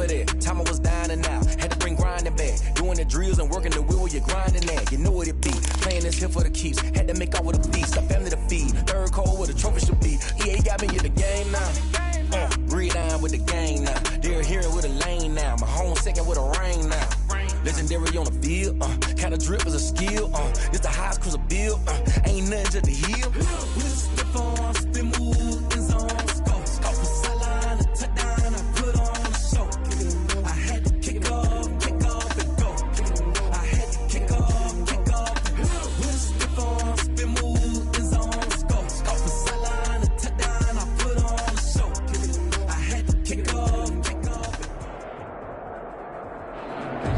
that. Time I was dying and out. Had to bring grinding back. Doing the drills and working the wheel where you're grinding at. You know what it be. Playing this here for the keeps. Had to make out with a feast. A family to feed. Third cold where the trophy should be. EA got me in the game now. Breathe down with the gang now. They're hearing with a lane now. My home second with a rain now. Legendary on the field. Kind of drip is a skill. It's the highest cruiser bill. Ain't nothing just the hill.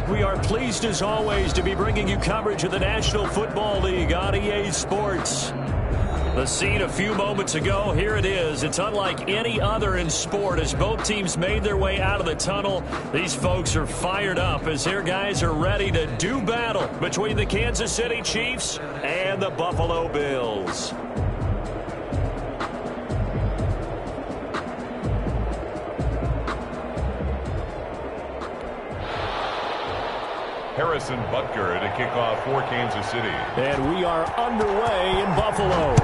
We are pleased as always to be bringing you coverage of the National Football League on EA Sports. The scene a few moments ago, here it is. It's unlike any other in sport as both teams made their way out of the tunnel. These folks are fired up as their guys are ready to do battle between the Kansas City Chiefs and the Buffalo Bills. Harrison Butker to kick off for Kansas City. And we are underway in Buffalo.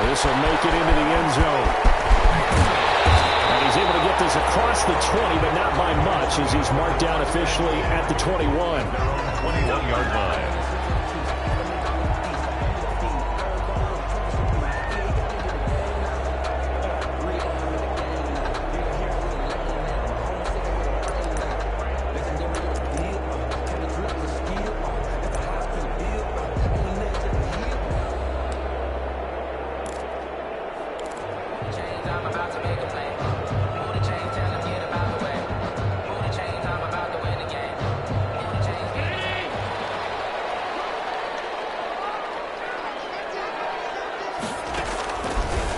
This will make it into the end zone. And he's able to get this across the 20, but not by much as he's marked down officially at the 21. 21-yard line.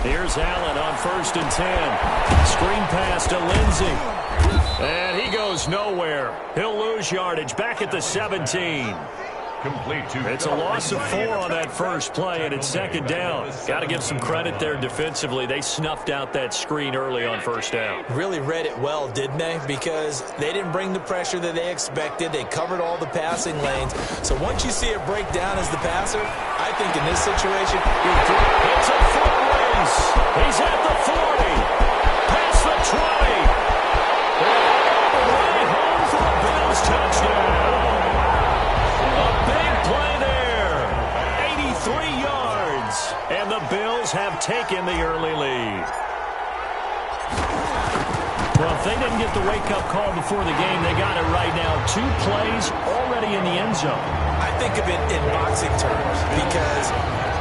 Here's Allen on 1st and 10. Screen pass to Lindsey. And he goes nowhere. He'll lose yardage back at the 17. Complete to It's a loss of 4 on that first play, and it's second down. Got to give some credit there defensively. They snuffed out that screen early on first down. Really read it well, didn't they? Because they didn't bring the pressure that they expected. They covered all the passing lanes. So once you see it break down as the passer, I think in this situation, you're good. It's a foot race. He's at the 40. Past the 20. Right home for a Bills touchdown. A big play there. 83 yards. And the Bills have taken the early lead. Well, if they didn't get the wake-up call before the game, they got it right now. 2 plays already in the end zone. I think of it in boxing terms because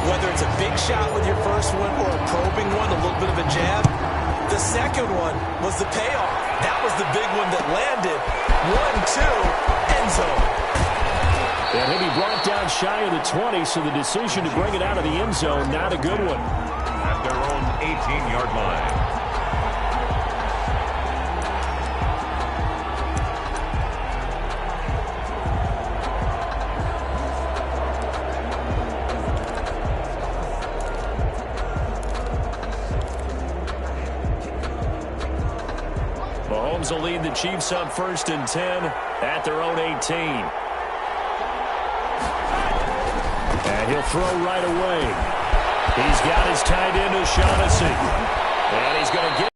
whether it's a big shot with your first one or a probing one, a little bit of a jab, the second one was the payoff. That was the big one that landed. 1-2, end zone. And he'll be brought down shy of the 20, so the decision to bring it out of the end zone, not a good one. At their own 18-yard line. Mahomes will lead the Chiefs up 1st and 10 at their own 18. And he'll throw right away. He's got his tight end O'Shaughnessy. And he's going to get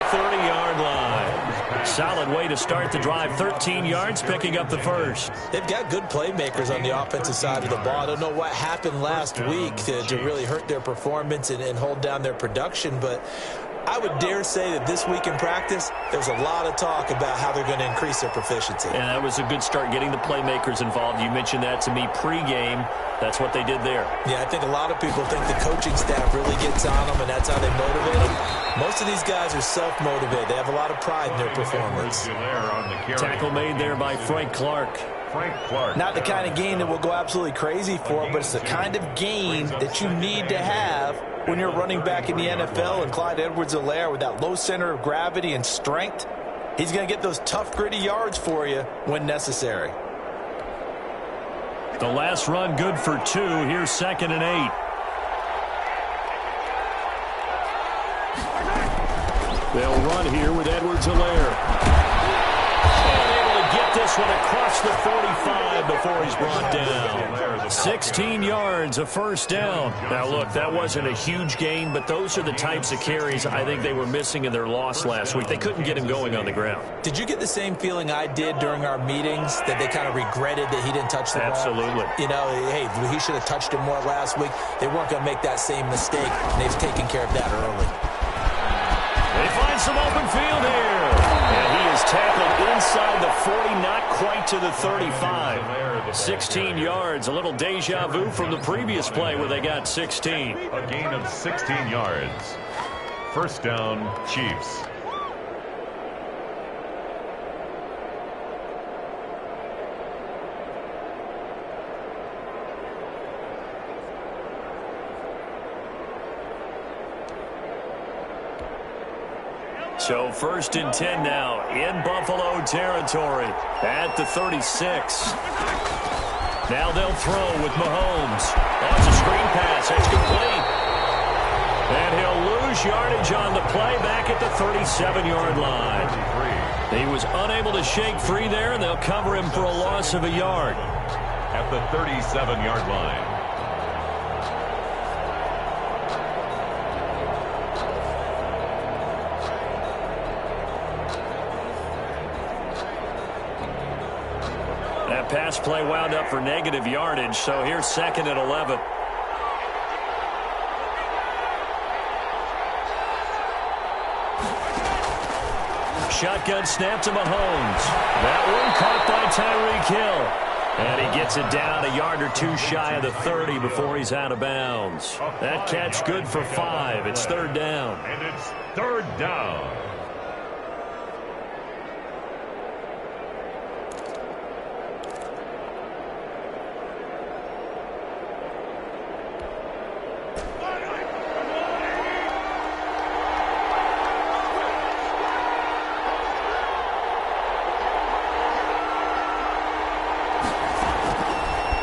30-yard line. Solid way to start the drive. 13 yards, picking up the first. They've got good playmakers on the offensive side of the ball. I don't know what happened last week to really hurt their performance and hold down their production, but I would dare say that this week in practice, there's a lot of talk about how they're going to increase their proficiency. And that was a good start, getting the playmakers involved. You mentioned that to me pregame. That's what they did there. Yeah, I think a lot of people think the coaching staff really gets on them, and that's how they motivate them. Most of these guys are self-motivated. They have a lot of pride in their performance. Tackle made there by Frank Clark. Not the kind of gain that we'll go absolutely crazy for, but it's the kind of gain that you need to have when you're running back in the NFL. And Clyde Edwards-Helaire, with that low center of gravity and strength, he's going to get those tough, gritty yards for you when necessary. The last run good for 2. Here's 2nd and 8. They'll run here with Edwards-Helaire. Get this one across the 45 before he's brought down. 16 yards, a first down. Now, look, that wasn't a huge gain, but those are the types of carries I think they were missing in their loss last week. They couldn't get him going on the ground. Did you get the same feeling I did during our meetings, that they kind of regretted that he didn't touch the ball? Absolutely. You know, hey, he should have touched it more last week. They weren't going to make that same mistake, and they've taken care of that early. They find some open field here. And he is tackled inside the 40, not quite to the 35. 16 yards, a little deja vu from the previous play where they got 16. A gain of 16 yards. First down, Chiefs. So first and 10 now in Buffalo territory at the 36. Now they'll throw with Mahomes. That's a screen pass. It's complete. And he'll lose yardage on the play back at the 37-yard line. He was unable to shake free there, and they'll cover him for a loss of a yard. At the 37-yard line. That pass play wound up for negative yardage, so here's second and 11. Shotgun snap to Mahomes. That one caught by Tyreek Hill. And he gets it down a yard or two shy of the 30 before he's out of bounds. That catch good for 5. It's third down. And it's third down.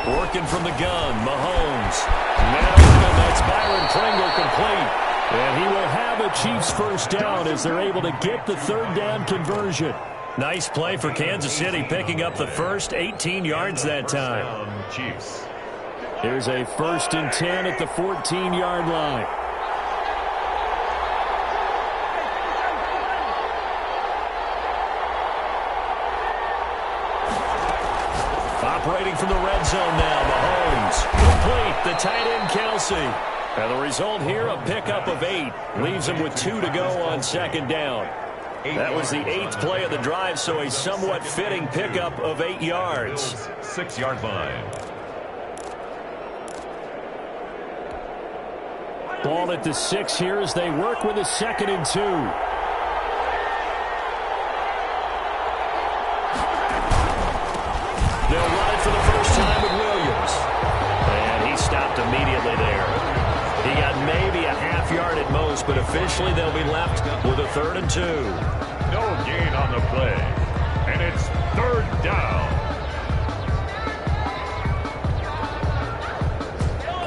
Working from the gun, Mahomes. Now that's Byron Pringle complete. And he will have a Chiefs first down as they're able to get the third down conversion. Nice play for Kansas City, picking up the first 18 yards that time. Chiefs. Here's a first and 10 at the 14-yard line. Operating from the red zone now, Mahomes. Complete, the tight end, Kelsey. And the result here, a pickup of 8. Leaves him with 2 to go on second down. That was the 8th play of the drive, so a somewhat fitting pickup of 8 yards. 6-yard line. Ball at the 6 here as they work with a second and 2. They'll run it for the first time with Williams. And he stopped immediately there. He got maybe a half yard at most, but officially they'll be left with a third and 2. No gain on the play. And it's third down.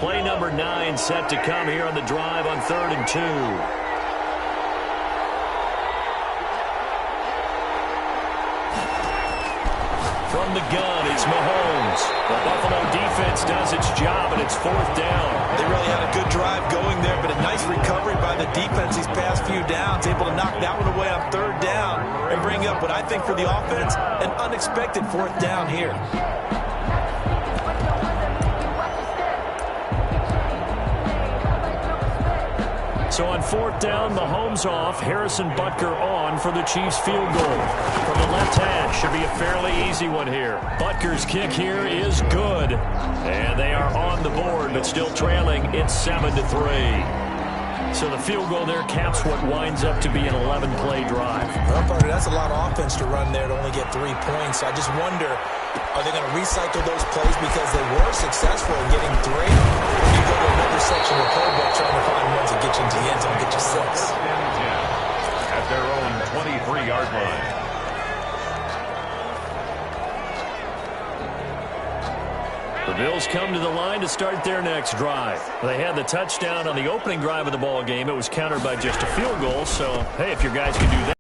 Play number 9 set to come here on the drive on third and 2. From the gun, it's Mahomes. The Buffalo defense does its job, and it's fourth down. They really had a good drive going there, but a nice recovery by the defense these past few downs, able to knock that one away on third down and bring up what I think for the offense, an unexpected fourth down here. So on fourth down, Mahomes off, Harrison Butker on for the Chiefs field goal. From the left hash, should be a fairly easy one here. Butker's kick here is good. And they are on the board, but still trailing. It's 7-3. So the field goal there caps what winds up to be an 11-play drive. Well, Parker, that's a lot of offense to run there to only get 3 points. So I just wonder, are they going to recycle those plays because they were successful in getting 3? Or do you go to another section of the playbook trying to find ones that get you into the end zone and get you 6? At their own 23-yard line. The Bills come to the line to start their next drive. They had the touchdown on the opening drive of the ball game. It was countered by just a field goal, so, hey, if your guys can do that.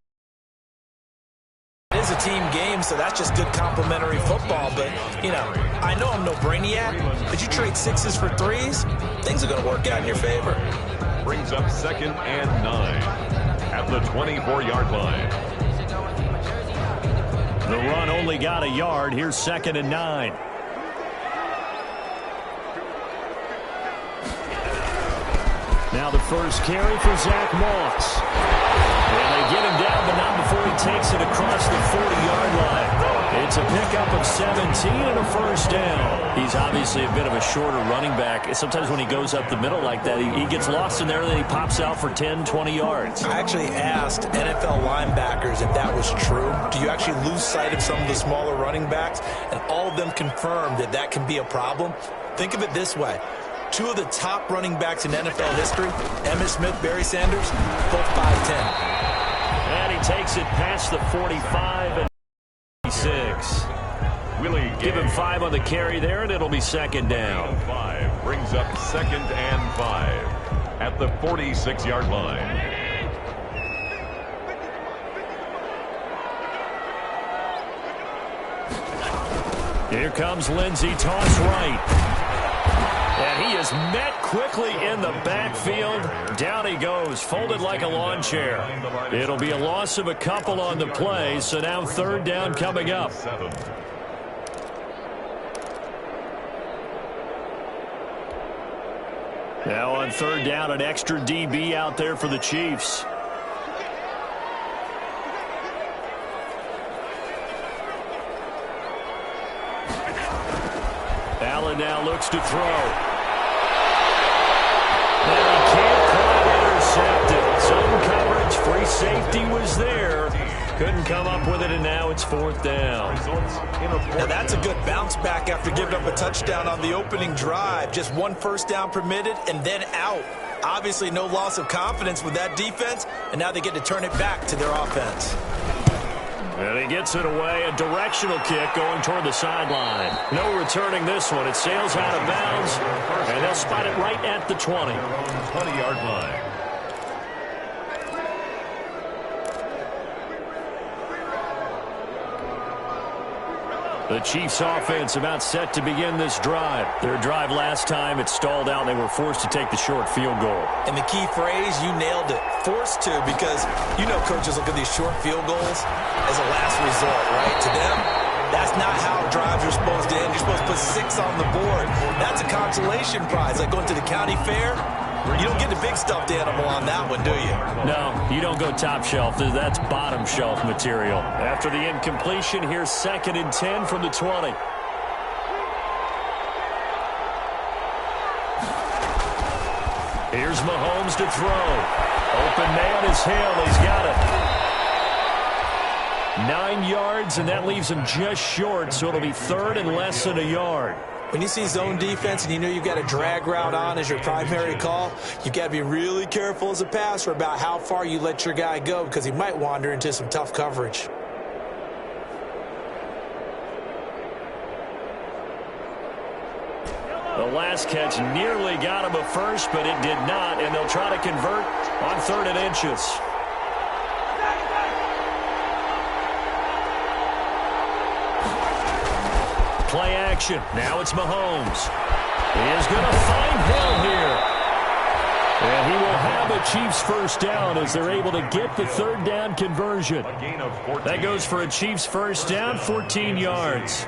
It is a team game, so that's just good complimentary football. But, you know, I know I'm no brainiac, but you trade sixes for threes, things are going to work out in your favor. Brings up 2nd and 9 at the 24-yard line. The run only got a yard. Here's 2nd and 9. Now the first carry for Zach Moss. And they get him down, but not before he takes it across the 40-yard line. It's a pickup of 17 and a first down. He's obviously a bit of a shorter running back. Sometimes when he goes up the middle like that, he gets lost in there, and then he pops out for 10, 20 yards. I actually asked NFL linebackers if that was true. Do you actually lose sight of some of the smaller running backs? And all of them confirmed that that can be a problem. Think of it this way. 2 of the top running backs in NFL history, Emmitt Smith, Barry Sanders, both 5'10". And he takes it past the 45 and 6. Give him 5 on the carry there, and it'll be 2nd down. 5 brings up 2nd and 5 at the 46-yard line. Here comes Lindsey, toss right. And he is met quickly in the backfield. Down he goes, folded like a lawn chair. It'll be a loss of a couple on the play, so now 3rd down coming up. Now on 3rd down, an extra DB out there for the Chiefs. Allen now looks to throw. And he can't quite intercept it. Zone coverage, free safety was there. Couldn't come up with it, and now it's 4th down. Now that's a good bounce back after giving up a touchdown on the opening drive. Just 1 first down permitted and then out. Obviously no loss of confidence with that defense, and now they get to turn it back to their offense. And he gets it away, a directional kick going toward the sideline. No returning this one. It sails out of bounds, and they'll spot it right at the 20. 20-yard line. The Chiefs offense about set to begin this drive. Their drive last time, it stalled out. They were forced to take the short field goal. And the key phrase, you nailed it. Forced to, because you know coaches look at these short field goals as a last resort, right? To them, that's not how drives are supposed to end. You're supposed to put 6 on the board. That's a consolation prize, like going to the county fair. You don't get the big stuffed animal on that one, do you? No, you don't go top shelf. That's bottom shelf material. After the incompletion, here's 2nd and 10 from the 20. Here's Mahomes to throw. Open man is Hill. He's got it. 9 yards, and that leaves him just short, so it'll be 3rd and less than a yard. When you see zone defense and you know you've got a drag route on as your primary call, you've got to be really careful as a passer about how far you let your guy go, because he might wander into some tough coverage. The last catch nearly got him a first, but it did not, and they'll try to convert on 3rd and inches. Play action. Now it's Mahomes. He is going to find Hill here. And he will have a Chiefs first down as they're able to get the 3rd down conversion. That goes for a Chiefs first down, 14 yards.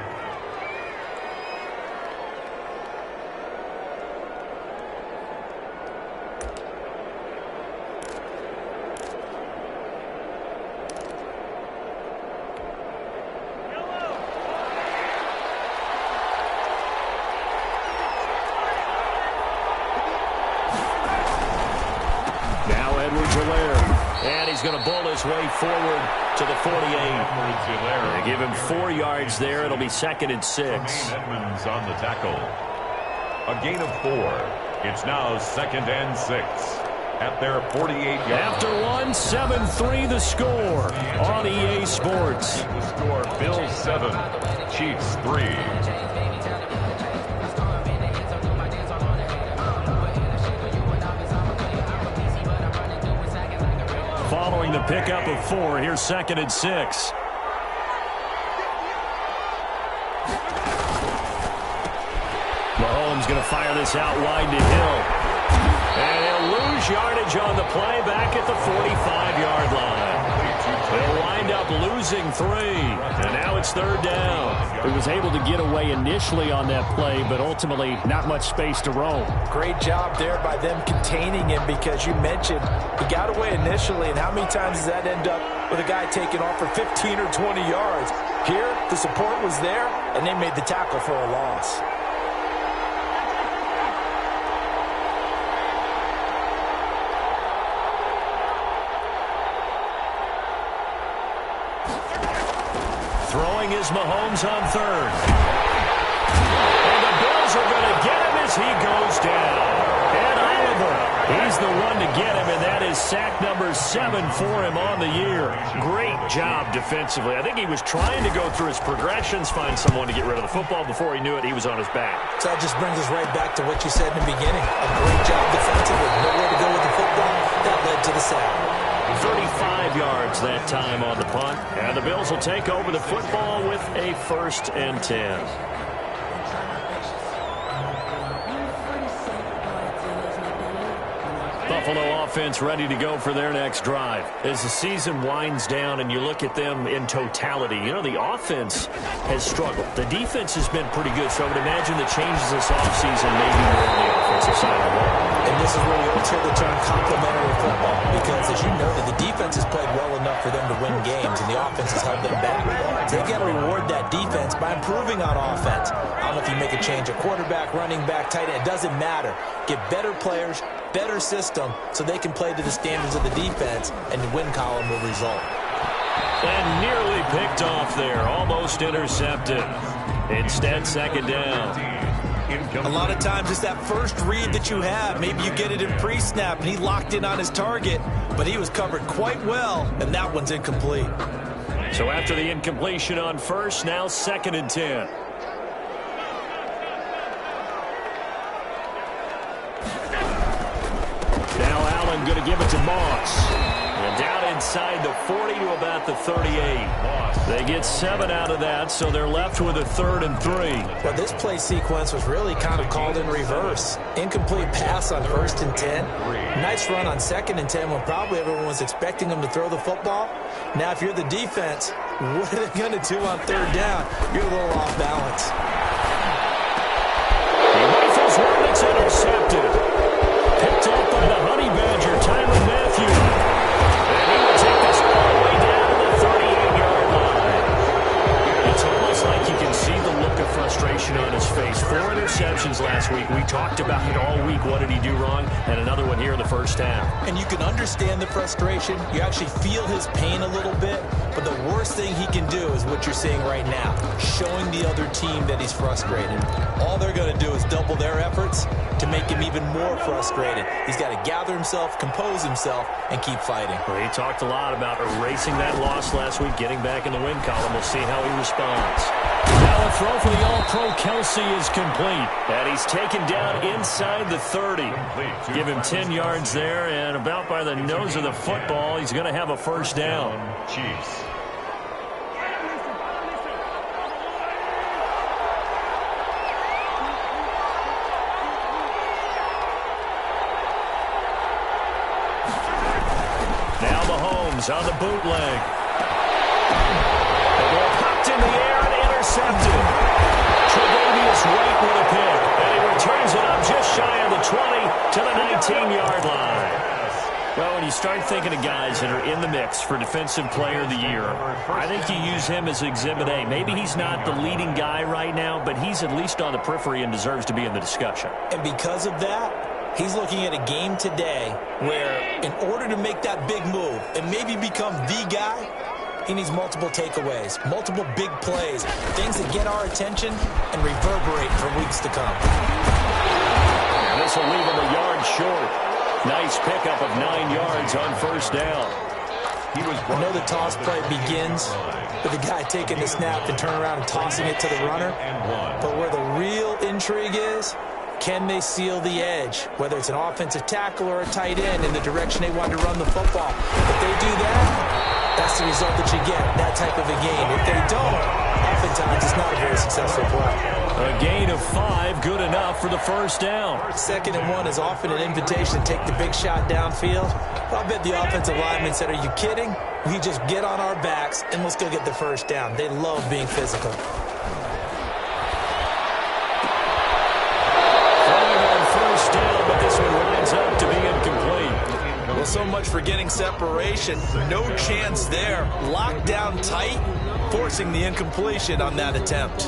Going to bull his way forward to the 48. They give him 4 yards there. It'll be 2nd and 6. Edmonds on the tackle. A gain of 4. It's now 2nd and 6 at their 48-yard. After one, 7-3 the score on EA Sports. The score, Bills 7, Chiefs 3. following the pickup of 4. Here's 2nd and 6. Mahomes going to fire this out wide to Hill. And he'll lose yardage on the play back at the 45-yard line. They'll wind up losing 3. And now it's 3rd down. He was able to get away initially on that play, but ultimately not much space to roam. Great job there by them containing him, because you mentioned he got away initially, and how many times does that end up with a guy taking off for 15 or 20 yards? Here, the support was there, and they made the tackle for a loss. Throwing is Mahomes on 3rd. And the Bills are going to get him as he goes down. And Oliver, he's the one to get him, and that is sack number 7 for him on the year. Great job defensively. I think he was trying to go through his progressions, find someone to get rid of the football. Before he knew it, he was on his back. So that just brings us right back to what you said in the beginning. A great job defensively. Nowhere to go with the football. That led to the sack. 35 yards that time on the punt. And the Bills will take over the football with a 1st and 10. Buffalo offense ready to go for their next drive. As the season winds down and you look at them in totality, you know, the offense has struggled. The defense has been pretty good, so I would imagine the changes this offseason may be more on the offensive side of the ball. And this is where you insert the term complementary football, because as you noted, the defense has played well enough for them to win games, and the offense has held them back. So they got to reward that defense by improving on offense. I don't know if you make a change at quarterback, running back, tight end. It doesn't matter. Get better players, better system, so they can play to the standards of the defense, and the win column will result. And nearly picked off there, almost intercepted. Instead, 2nd down. A lot of times it's that first read that you have. Maybe you get it in pre-snap, and he locked in on his target, but he was covered quite well, and that one's incomplete. So after the incompletion on 1st, now 2nd and 10. Going to give it to Moss. And down inside the 40 to about the 38. They get 7 out of that, so they're left with a 3rd and 3. Well, this play sequence was really kind of called in reverse. Incomplete pass on 1st and 10. Nice run on 2nd and 10 when probably everyone was expecting them to throw the football. Now, if you're the defense, what are they going to do on 3rd down? You're a little off balance. He rifles one that's intercepted. Picked up by the Honey Badger, Tyrann Mathieu. And he will take this all the way down to the 38-yard line. It's almost like you can see the look of frustration on his face. 4 interceptions last week. We talked about it all week. What did he do wrong? And another one here in the 1st half. And you can understand the frustration. You actually feel his pain a little bit. But the worst thing he can do is what you're seeing right now, showing the other team that he's frustrated. All they're going to do is double their efforts to make him even more frustrated. He's got to gather himself, compose himself, and keep fighting. Well, he talked a lot about erasing that loss last week, getting back in the win column. We'll see how he responds. Now a throw for the All-Pro Kelsey is complete. And he's taken down inside the 30. Give him 10 yards there, and about by the nose of the football, he's going to have a 1st down. Chiefs. On the bootleg. The ball popped in the air and intercepted. Tre'Davious White with a pick. And he returns it up just shy of the 20 to the 19-yard line. Well, when you start thinking of guys that are in the mix for Defensive Player of the Year, I think you use him as Exhibit A. Maybe he's not the leading guy right now, but he's at least on the periphery and deserves to be in the discussion. And because of that, he's looking at a game today where in order to make that big move and maybe become the guy, he needs multiple takeaways, multiple big plays, things that get our attention and reverberate for weeks to come. And this will leave him a yard short. Nice pickup of 9 yards on 1st down. I know the toss play begins with the guy taking the snap and turn around and tossing it to the runner. But where the real intrigue is, Can they seal the edge, whether it's an offensive tackle or a tight end in the direction they want to run the football? If they do that, that's the result that you get, that type of a game. If they don't, oftentimes it's not a very successful play. A gain of 5, good enough for the first down. 2nd and 1 is often an invitation to take the big shot downfield. I'll bet the offensive lineman said, are you kidding? We just get on our backs and let's go get the first down. They love being physical. First down, but this one winds up to be incomplete. Well, so much for getting separation. No chance there. Locked down tight, forcing the incompletion on that attempt.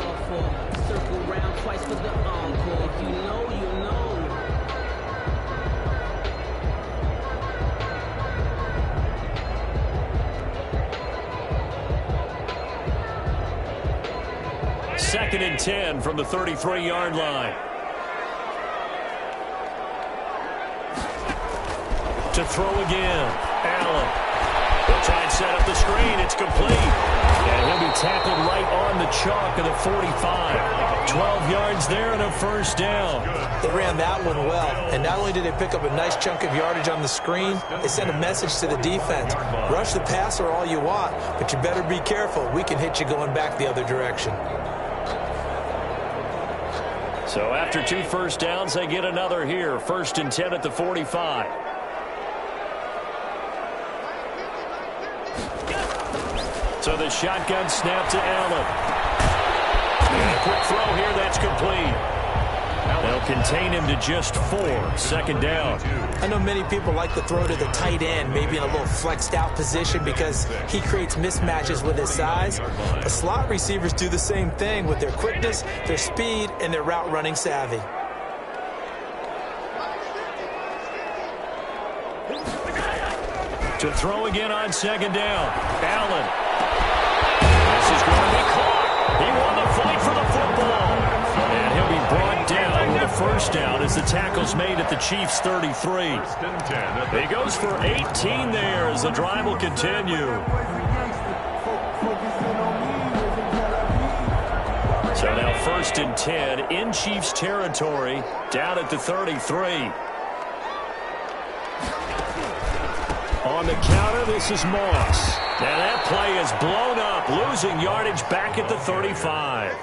Second and 10 from the 33-yard line. To throw again. Allen. They'll try and set up the screen. It's complete. And he'll be tackled right on the chalk of the 45. 12 yards there and a first down. They ran that one well. And not only did they pick up a nice chunk of yardage on the screen, they sent a message to the defense. Rush the passer all you want, but you better be careful. We can hit you going back the other direction. So after 2 first downs, they get another here. 1st and 10 at the 45. So the shotgun snap to Allen. And a quick throw here, that's complete. They'll contain him to just 4. 2nd down. I know many people like to throw to the tight end, maybe in a little flexed out position because he creates mismatches with his size. But slot receivers do the same thing with their quickness, their speed, and their route running savvy. To throw again on 2nd down. Allen. This is going to be caught. He won the fight for the football. And he'll be brought down with a first down as the tackle's made at the Chiefs' 33. He goes for 18 there as the drive will continue. So now 1st and 10 in Chiefs territory down at the 33. On the counter, this is Moss. Now that play is blown up, losing yardage back at the 35.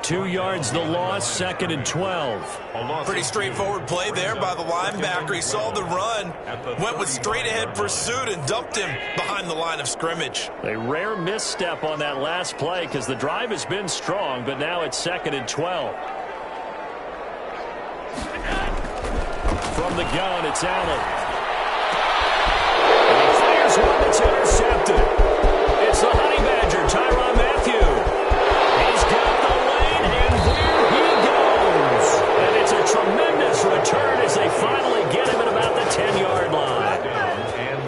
2 yards the loss, 2nd and 12. Pretty straightforward play there by the linebacker. He saw the run, went with straight-ahead pursuit, and dumped him behind the line of scrimmage. A rare misstep on that last play because the drive has been strong, but now it's 2nd and 12. From the gun, it's Allen. And he fires one that's intercepted. It's the Honey Badger, Tyrann Mathieu. He's got the lane, and there he goes. And it's a tremendous return as they finally get him at about the 10-yard line.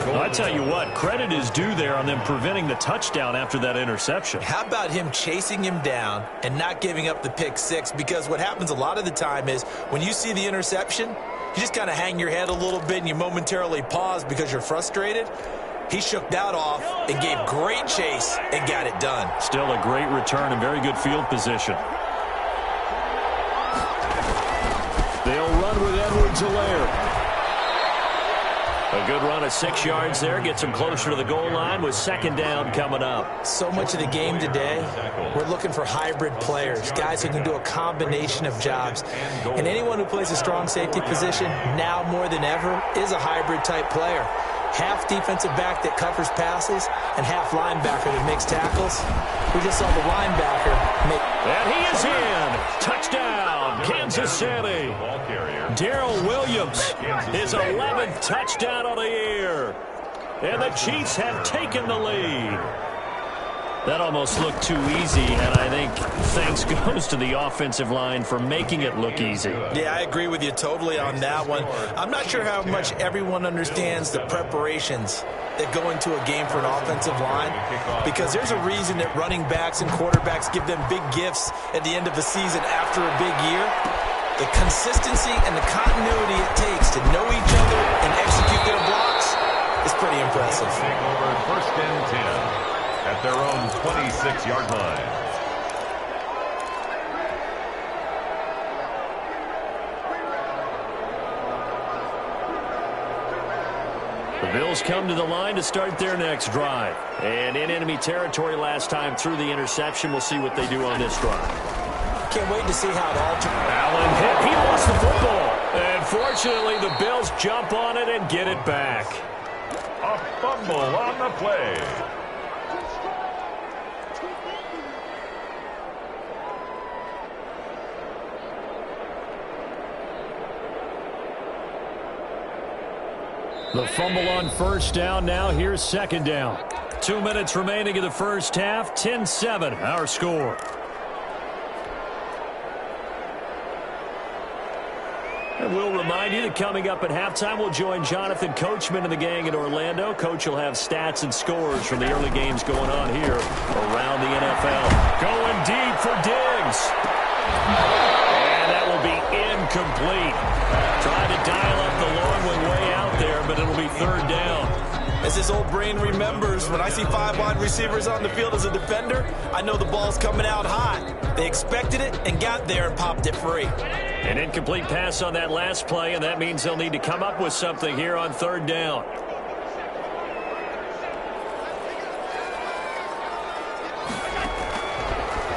Well, I tell you what, credit is due there on them preventing the touchdown after that interception. How about him chasing him down and not giving up the pick six? Because what happens a lot of the time is when you see the interception, you just kind of hang your head a little bit and you momentarily pause because you're frustrated. He shook that off and gave great chase and got it done. Still a great return and very good field position. They'll run with Edwards-Helaire. A good run of 6 yards there. Gets him closer to the goal line with 2nd down coming up. So much of the game today, we're looking for hybrid players, guys who can do a combination of jobs. And anyone who plays a strong safety position, now more than ever, is a hybrid type player. Half defensive back that covers passes and half linebacker that makes tackles. We just saw the linebacker make... And he is in. Touchdown, Kansas City. Darrell Williams, his 11th touchdown of the year. And the Chiefs have taken the lead. That almost looked too easy, and I think thanks goes to the offensive line for making it look easy. Yeah, I agree with you totally on that one. I'm not sure how much everyone understands the preparations that go into a game for an offensive line, because there's a reason that running backs and quarterbacks give them big gifts at the end of the season after a big year. The consistency and the continuity it takes to know each other and execute their blocks is pretty impressive. Take over 1st and 10 at their own 26-yard line. The Bills come to the line to start their next drive. And in enemy territory last time through the interception. We'll see what they do on this drive. Can't wait to see how it alters. Allen hit. He lost the football. And fortunately, the Bills jump on it and get it back. A fumble on the play. The fumble on first down. Now here's second down. 2 minutes remaining in the first half. 10-7 our score. And we'll remind you that coming up at halftime, we'll join Jonathan Coachman and the gang in Orlando. Coach will have stats and scores from the early games going on here around the NFL. Going deep for Diggs. And that will be incomplete. Trying to dial up the long one way out there, but it'll be third down. As his old brain remembers, when I see 5 wide receivers on the field as a defender, I know the ball's coming out hot. They expected it and got there and popped it free. An incomplete pass on that last play, and that means they'll need to come up with something here on third down.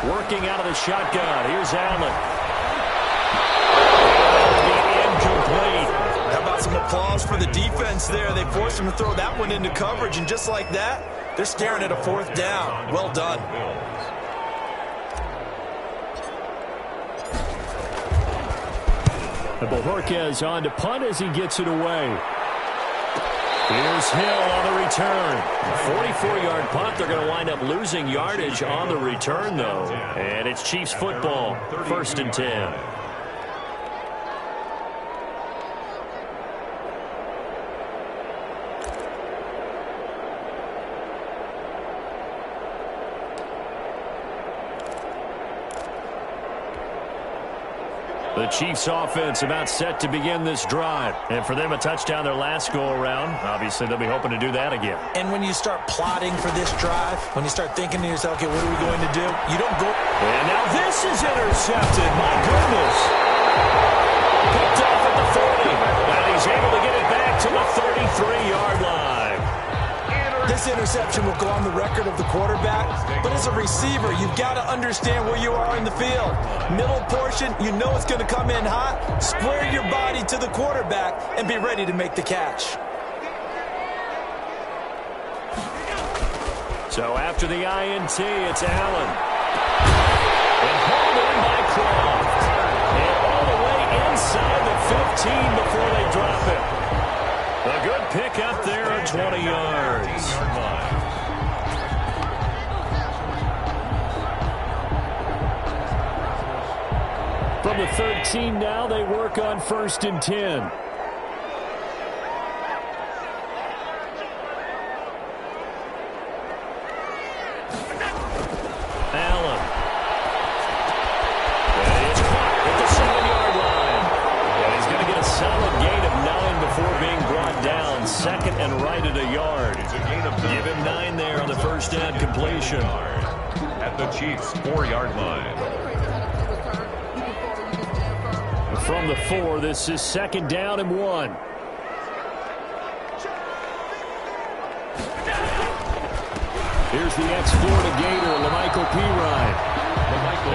Working out of the shotgun. Here's Allen. Incomplete. How about some applause for the defense there? They forced him to throw that one into coverage, and just like that, they're staring at a fourth down. Well done. Bojorquez on to punt as he gets it away. Here's Hill on the return. A 44-yard punt. They're going to wind up losing yardage on the return, though. And it's Chiefs football, 1st and 10. The Chiefs offense about set to begin this drive. And for them, a touchdown their last go-around. Obviously, they'll be hoping to do that again. And when you start plotting for this drive, when you start thinking to yourself, okay, what are we going to do? You don't go. And now this is intercepted. My goodness. Picked off at the 40. And he's able to get it back to the 33-yard line. This interception will go on the record of the quarterback, but as a receiver, you've got to understand where you are in the field. Middle portion, you know it's going to come in hot. Square your body to the quarterback and be ready to make the catch. So after the INT, it's Allen. And pulled in by Croft. And all the way inside the 15 before they drop it. A good pick up there at 20 yards. From the 13 now, they work on 1st and 10. Allen. And it's caught at the 7-yard line. And he's going to get a solid gain of 9 before being brought down. 2nd and right at a yard. Give him 9 there on the first down completion. At the Chiefs' 4-yard line. From the 4, this is 2nd down and 1. Here's the ex-Florida Gator, Lamichael Pirine.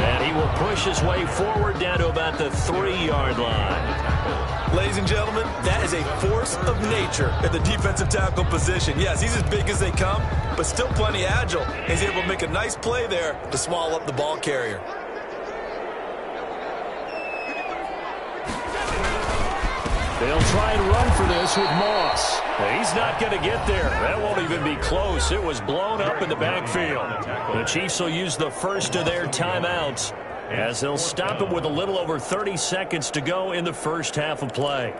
And he will push his way forward down to about the 3-yard line. Ladies and gentlemen, that is a force of nature at the defensive tackle position. Yes, he's as big as they come, but still plenty agile. He's able to make a nice play there to swallow up the ball carrier. They'll try and run for this with Moss. He's not going to get there. That won't even be close. It was blown up in the backfield. The Chiefs will use the first of their timeouts as they'll stop it with a little over 30 seconds to go in the first half of play.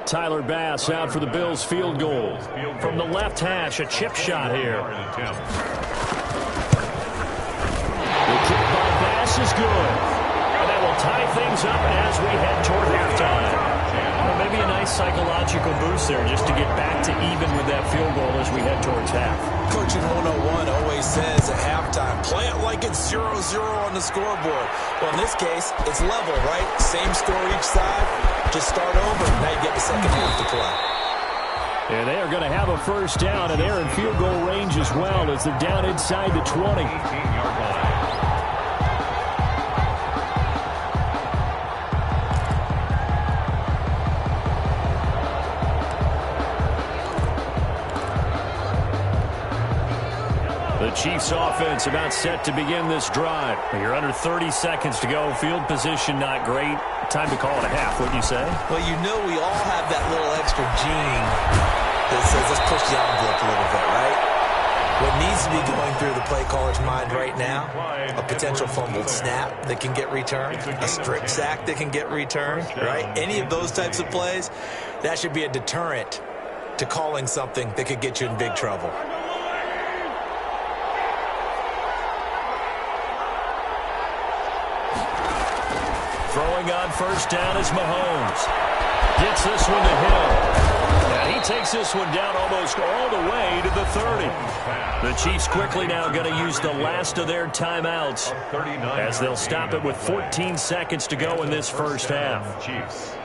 Tyler Bass out for the Bills field goal. From the left hash, a chip shot here. The kick by Bass is good. And that will tie things up as we head toward halftime. Well, maybe a nice psychological boost there just to get back to even with that field goal as we head towards half. Coaching 101 always says at halftime, play it like it's 0-0 on the scoreboard. Well, in this case, it's level, right? Same score each side. Just start over. Now you get the second half to play. And they are going to have a first down, and they're in field goal range as well as they're down inside the 20. 18-yard line. The Chiefs offense about set to begin this drive. You're under 30 seconds to go. Field position not great. Time to call it a half, wouldn't you say? Well, you know we all have that little extra gene that says let's push the envelope a little bit, right? What needs to be going through the play caller's mind right now, a potential fumbled snap that can get returned, a strip sack that can get returned, right? Any of those types of plays, that should be a deterrent to calling something that could get you in big trouble. Throwing on first down is Mahomes. Gets this one to Hill. And he takes this one down almost all the way to the 30. The Chiefs quickly now going to use the last of their timeouts as they'll stop it with 14 seconds to go in this first half. Chiefs.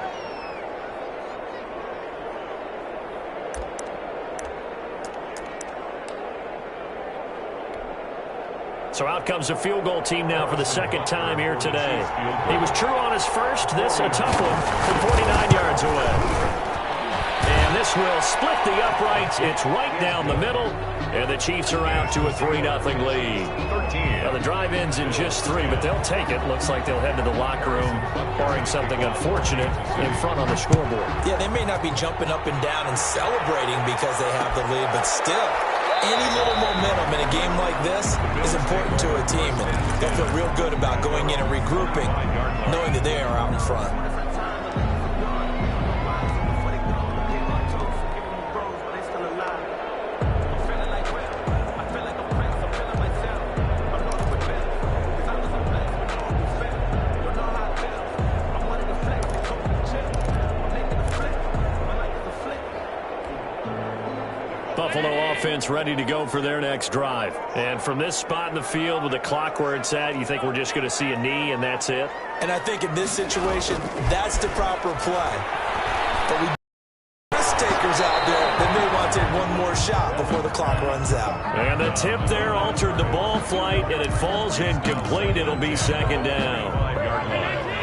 So out comes a field goal team now for the second time here today. He was true on his first. This a tough one from 49 yards away. And this will split the uprights. It's right down the middle. And the Chiefs are out to a 3-0 lead. Now the drive ends in just 3, but they'll take it. Looks like they'll head to the locker room, barring something unfortunate in front on the scoreboard. Yeah, they may not be jumping up and down and celebrating because they have the lead, but still, any little momentum in a game like this is important to a team, and they'll feel real good about going in and regrouping, knowing that they are out in front. Buffalo offense ready to go for their next drive. And from this spot in the field with the clock where it's at, you think we're just going to see a knee and that's it? And I think in this situation, that's the proper play. But we risk takers out there that may want to take one more shot before the clock runs out. And the tip there altered the ball flight, and it falls incomplete. It'll be second down.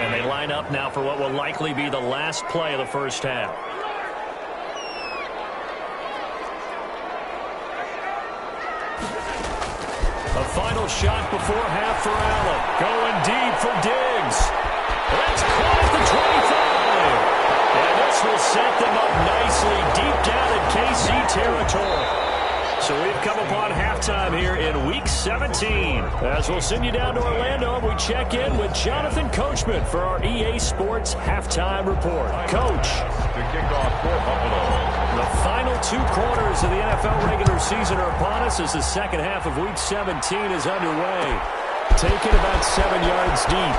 And they line up now for what will likely be the last play of the first half. A final shot before half for Allen. Going deep for Diggs. That's caught at the 25. And this will set them up nicely deep down in KC territory. So we've come upon halftime here in Week 17. As we'll send you down to Orlando, we check in with Jonathan Coachman for our EA Sports Halftime Report. Coach. To kick off for Buffalo. The final 2 quarters of the NFL regular season are upon us as the second half of Week 17 is underway. Taken about 7 yards deep.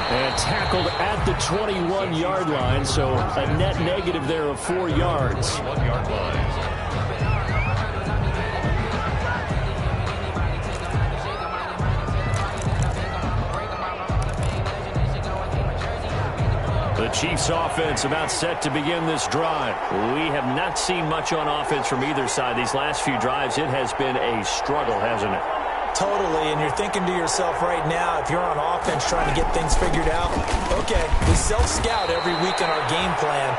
And tackled at the 21-yard line, so a net negative there of 4 yards. 1-yard line. The Chiefs offense about set to begin this drive. We have not seen much on offense from either side. These last few drives, it has been a struggle, hasn't it? Totally, and you're thinking to yourself right now, if you're on offense trying to get things figured out, okay, we self-scout every week in our game plan.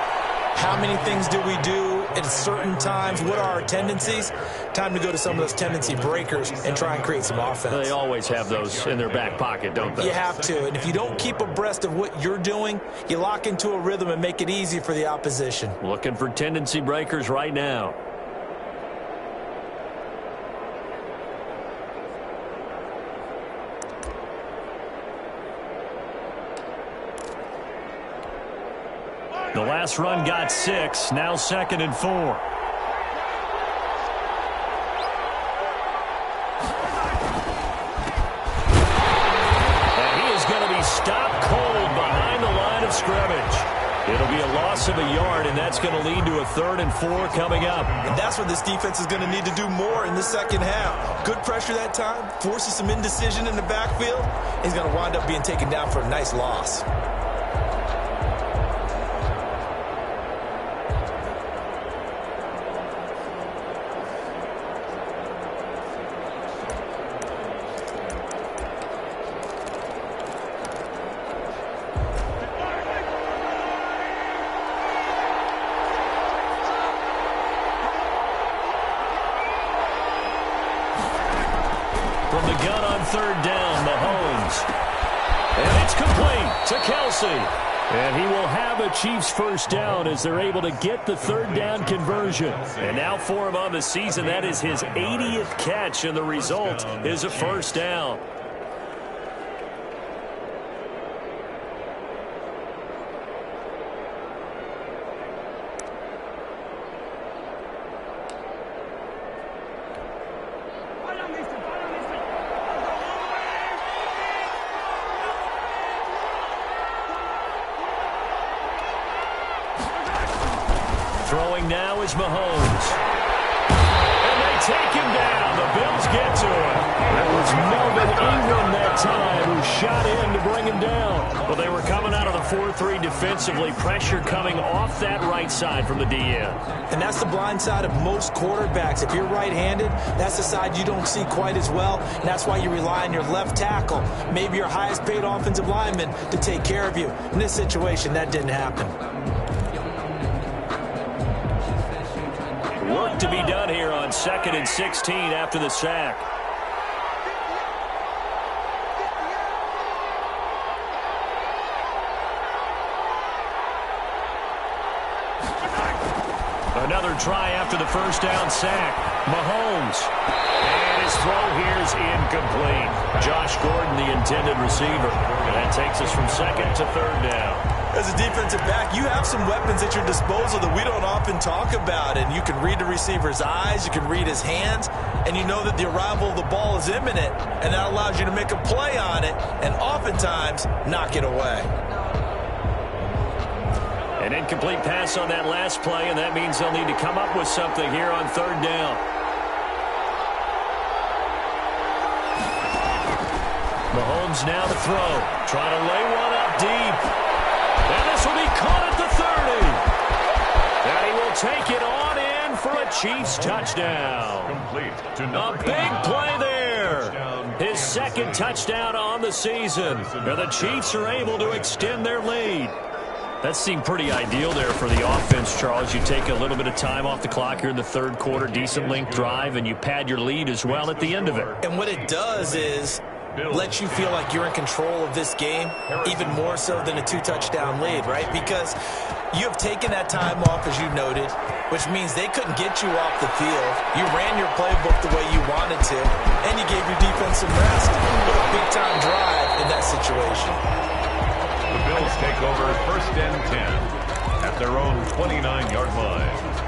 How many things do we do at certain times? What are our tendencies? Time to go to some of those tendency breakers and try and create some offense. They always have those in their back pocket, don't they? You have to, and if you don't keep abreast of what you're doing, you lock into a rhythm and make it easy for the opposition. Looking for tendency breakers right now. The last run got 6, now 2nd and 4. And he is going to be stopped cold behind the line of scrimmage. It'll be a loss of a yard, and that's going to lead to a 3rd and 4 coming up. And that's what this defense is going to need to do more in the second half. Good pressure that time, forces some indecision in the backfield. He's going to wind up being taken down for a nice loss. From the gun on 3rd down, Mahomes. And it's complete to Kelsey. And he will have a Chiefs first down as they're able to get the 3rd down conversion. And now for him on the season, that is his 80th catch, and the result is a first down. Throwing now is Mahomes. And they take him down. The Bills get to him. That was Melvin Ingram that time who shot in to bring him down. Well, they were coming out of the 4-3 defensively. Pressure coming off that right side from the DN. And that's the blind side of most quarterbacks. If you're right-handed, that's the side you don't see quite as well. And that's why you rely on your left tackle, maybe your highest-paid offensive lineman, to take care of you. In this situation, that didn't happen. Work to be done here on 2nd and 16 after the sack. Another try after the first down sack. Mahomes. And his throw here is incomplete. Josh Gordon, the intended receiver. And that takes us from 2nd to 3rd down. As a defensive back, you have some weapons at your disposal that we don't often talk about. And you can read the receiver's eyes, you can read his hands, and you know that the arrival of the ball is imminent, and that allows you to make a play on it and oftentimes knock it away. An incomplete pass on that last play, and that means they'll need to come up with something here on 3rd down. Mahomes now to throw. Trying to lay one up deep. And this will be caught at the 30. And he will take it on in for a Chiefs touchdown. A big play there. His 2nd touchdown on the season. Now the Chiefs are able to extend their lead. That seemed pretty ideal there for the offense, Charles. You take a little bit of time off the clock here in the 3rd quarter, decent length drive, and you pad your lead as well at the end of it. And what it does is let you feel like you're in control of this game, even more so than a 2-touchdown lead, right? Because you have taken that time off, as you noted, which means they couldn't get you off the field. You ran your playbook the way you wanted to, and you gave your defense some rest. What a big-time drive in that situation. The Bills take over 1st and 10 at their own 29-yard line.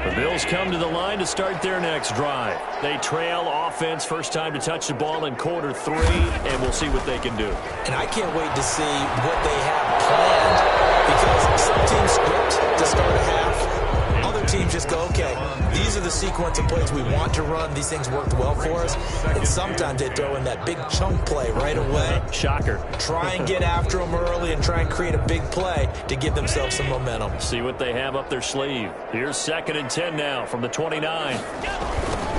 The Bills come to the line to start their next drive. They trail offense, first time to touch the ball in quarter 3, and we'll see what they can do. And I can't wait to see what they have planned, because some teams script to start a half. Other teams just go, okay, these are the sequence of plays we want to run. These things worked well for us. And sometimes they throw in that big chunk play right away. Shocker. Try and get after them early and try and create a big play to give themselves some momentum. See what they have up their sleeve. Here's 2nd and 10 now from the 29.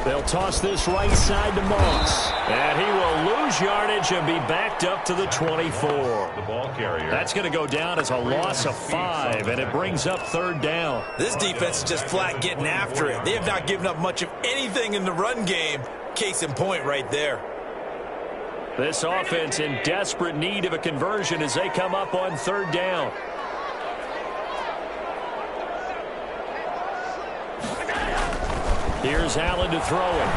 They'll toss this right side to Moss. And he will lose yardage and be backed up to the 24. The ball carrier. That's going to go down as a loss of 5, and it brings up 3rd down. This defense is just flat getting after it. They have not given up much of anything in the run game. Case in point right there. This offense in desperate need of a conversion as they come up on 3rd down. Here's Allen to throw it.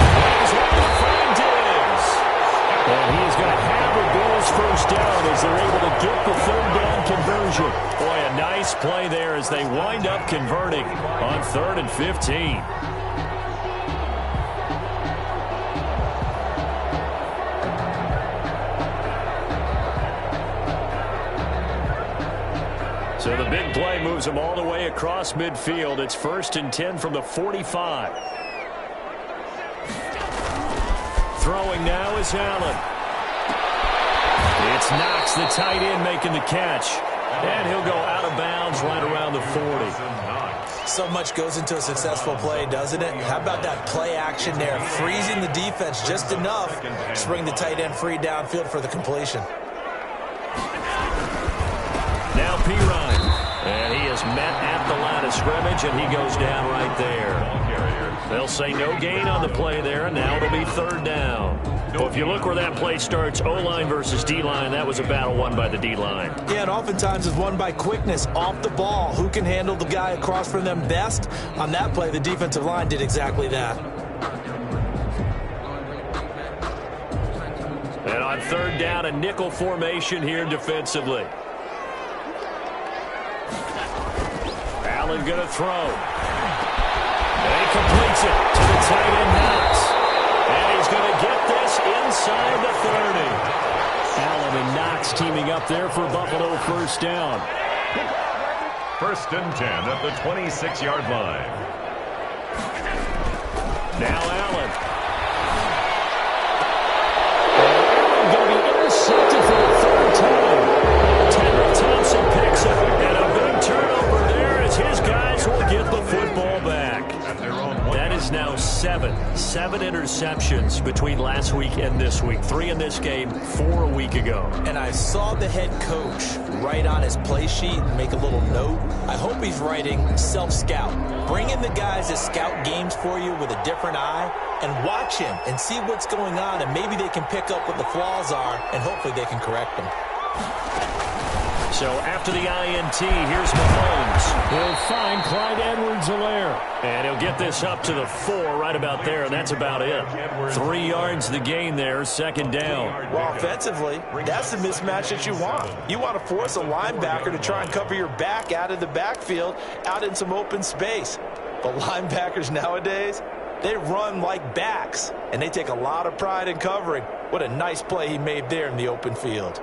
He's able to find Diggs. And he is going to have the Bills first down as they're able to get the 3rd down conversion. Boy, a nice Nice play there as they wind up converting on 3rd and 15. So the big play moves them all the way across midfield. It's 1st and 10 from the 45. Throwing now is Allen. It's Knox, the tight end, making the catch. And he'll go out of bounds right around the 40. So much goes into a successful play, doesn't it? How about that play action there? Freezing the defense just enough to bring the tight end free downfield for the completion. Now Pirine. And he is met at the line of scrimmage, and he goes down right there. They'll say no gain on the play there, and now it'll be 3rd down. Well, if you look where that play starts, O-line versus D-line, that was a battle won by the D-line. Yeah, and oftentimes it's won by quickness off the ball. Who can handle the guy across from them best? On that play, the defensive line did exactly that. And on 3rd down, a nickel formation here defensively. Allen going to throw. And he completes it to the tight end Knox. And he's going to get this inside the 30. Allen and Knox teaming up there for Buffalo 1st down. 1st and 10 at the 26-yard line. Now Allen. And going to be intercepted for the 3rd time. Tedrick Thompson picks it, and a big turnover there as his guys will get the football back. That is now 7 interceptions between last week and this week. 3 in this game, 4 a week ago. And I saw the head coach write on his play sheet and make a little note. I hope he's writing self-scout. Bring in the guys that scout games for you with a different eye and watch him and see what's going on, and maybe they can pick up what the flaws are, and hopefully they can correct them. So after the INT, here's Mahomes. He'll find Clyde Edwards-Helaire. And he'll get this up to the 4 right about there, and that's about it. 3 yards the gain there, 2nd down. Well, offensively, that's the mismatch that you want. You want to force a linebacker to try and cover your back out of the backfield, out in some open space. But linebackers nowadays, they run like backs, and they take a lot of pride in covering. What a nice play he made there in the open field.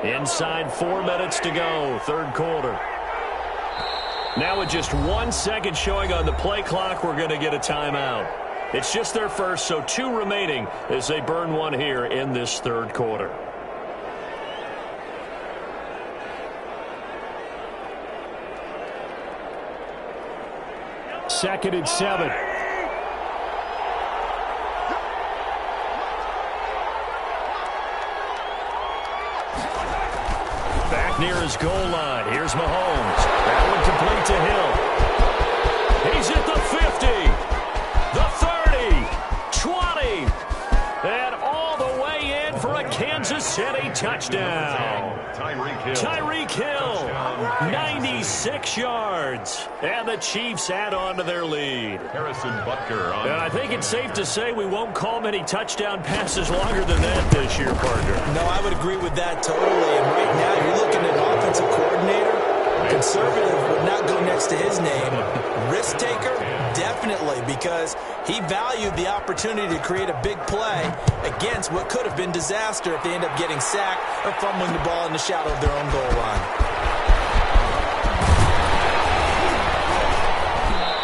Inside 4 minutes to go, 3rd quarter. Now with just 1 second showing on the play clock, we're going to get a timeout. It's just their first, so 2 remaining as they burn 1 here in this 3rd quarter. Second and 7. Near his goal line. Here's Mahomes. That one complete to Hill. He's at the 50, the 30, 20, and all the way in for a Kansas City touchdown. Tyreek Hill, 96 yards. And the Chiefs add on to their lead. Harrison Butker on. And I think it's safe to say we won't call many touchdown passes longer than that this year, partner. No, I would agree with that totally. And right now, you're looking at an offensive coordinator. Conservative would not go next to his name. Risk taker, definitely, because he valued the opportunity to create a big play against what could have been disaster if they end up getting sacked or fumbling the ball in the shadow of their own goal line.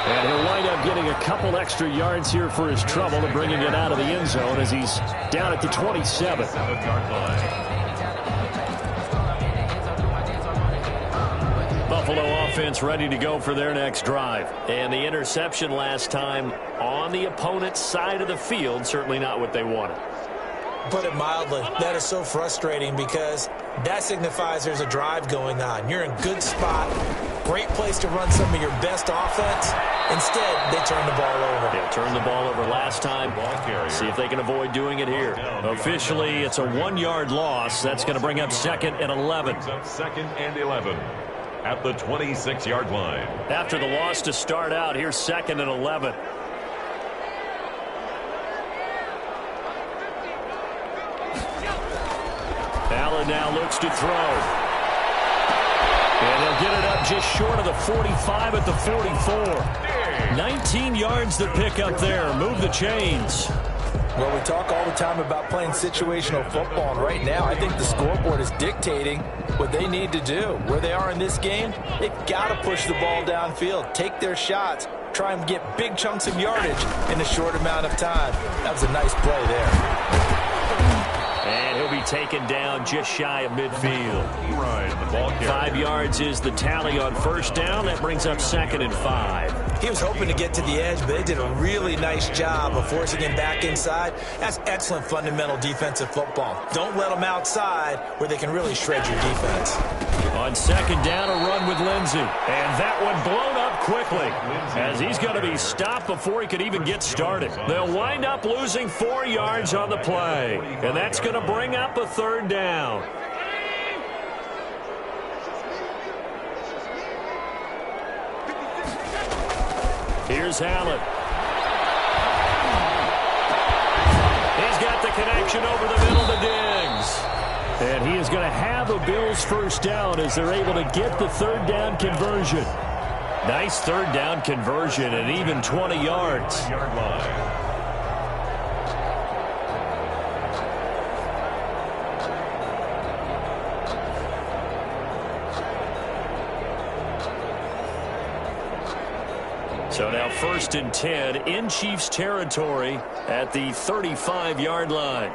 And he'll wind up getting a couple extra yards here for his trouble and bringing it out of the end zone as he's down at the 27. Buffalo offense ready to go for their next drive. And the interception last time on the opponent's side of the field, certainly not what they wanted. Put it mildly, that is so frustrating because that signifies there's a drive going on. You're in good spot, great place to run some of your best offense. Instead, they turn the ball over. They turned the ball over last time. See if they can avoid doing it here. Officially, it's a 1-yard loss. That's going to bring up 2nd and 11. 2nd and 11. at the 26-yard line. After the loss to start out, here's 2nd and 11. Allen now looks to throw. And he'll get it up just short of the 45 at the 44. 19 yards to pick up there. Move the chains. Well, we talk all the time about playing situational football, and right now I think the scoreboard is dictating what they need to do. Where they are in this game, they've got to push the ball downfield, take their shots, try and get big chunks of yardage in a short amount of time. That was a nice play there. And he'll be taken down just shy of midfield. Right, the ball carrier. 5 yards is the tally on first down. That brings up 2nd and 5. He was hoping to get to the edge, but they did a really nice job of forcing him back inside. That's excellent fundamental defensive football. Don't let them outside where they can really shred your defense. On 2nd down, a run with Lindsey. And that one blown up quickly as he's going to be stopped before he could even get started. They'll wind up losing 4 yards on the play. And that's going to bring up a 3rd down. Here's Allen. He's got the connection over the middle to Diggs. And he is going to have a Bills first down as they're able to get the 3rd down conversion. Nice 3rd down conversion and even 20 yards. Yard line. So now 1st and 10 in Chiefs territory at the 35-yard line.